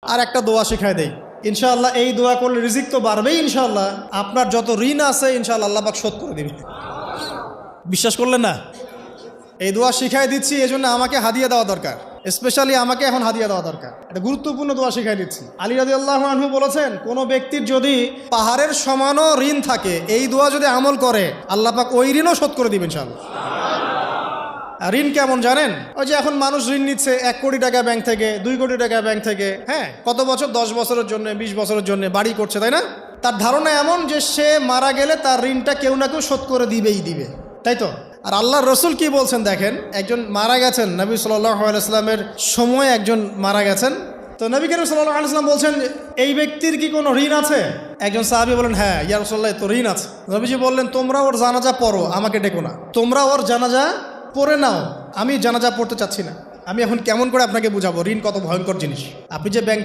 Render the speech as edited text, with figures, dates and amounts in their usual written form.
আর একটা দোয়া শিখাই দেই, ইনশাআল্লাহ এই দোয়া করলে রিজিক তো বাড়বেই ইনশাআল্লাহ, আপনার যত ঋণ আছে ইনশাআল্লাহ আল্লাহ পাক শোধ করে দিবে। বিশ্বাস করলেন না? এই দোয়া শিখাই দিচ্ছি, এই জন্য আমাকে হাদিয়া দেওয়া দরকার, স্পেশালি আমাকে এখন হাদিয়া দেওয়া দরকার। এটা গুরুত্বপূর্ণ দোয়া শিখাই দিচ্ছি। আলী রাদিয়াল্লাহু আনহু বলেছেন, কোনো ব্যক্তির যদি পাহাড়ের সমানও ঋণ থাকে, এই দোয়া যদি আমল করে আল্লাহ পাক ওই ঋণও শোধ করে দিবেন ইনশাআল্লাহ। ঋণ কেমন জানেন? ওই যে এখন মানুষ ঋণ নিচ্ছে 1 কোটি টাকা ব্যাংক থেকে, 2 কোটি টাকা ব্যাংক থেকে, হ্যাঁ, কত বছর, 10 বছরের জন্য, 20 বছরের জন্য বাড়ি করছে, তাই না? তার ধারণা এমন যে সে মারা গেলে তার ঋণটা কেউ না কেউ শোধ করে দিবেই দিবে, তাই তো? আর আল্লাহর রসুল কি বলছেন দেখেন, একজন মারা গেছেন, নবী সাল্লাল্লাহু আলাইহি ওয়াসাল্লামের সময় একজন মারা গেছেন, তো নবী করিম সাল্লাল্লাহু আলাইহি ওয়াসাল্লাম বলছেন, এই ব্যক্তির কি কোনো ঋণ আছে? একজন সাহাবী বলেন, হ্যাঁ ইয়া রাসূলুল্লাহ, তো ঋণ আছে। নবীজি বললেন, তোমরা ওর জানাজা পড়ো, আমাকে ডেকো না, তোমরা ওর জানাজা পড়ে নাও, আমি জানাজা পড়তে চাচ্ছি না। আমি এখন কেমন করে আপনাকে বুঝাবো ঋণ কত ভয়ঙ্কর জিনিস? আপনি যে ব্যাংক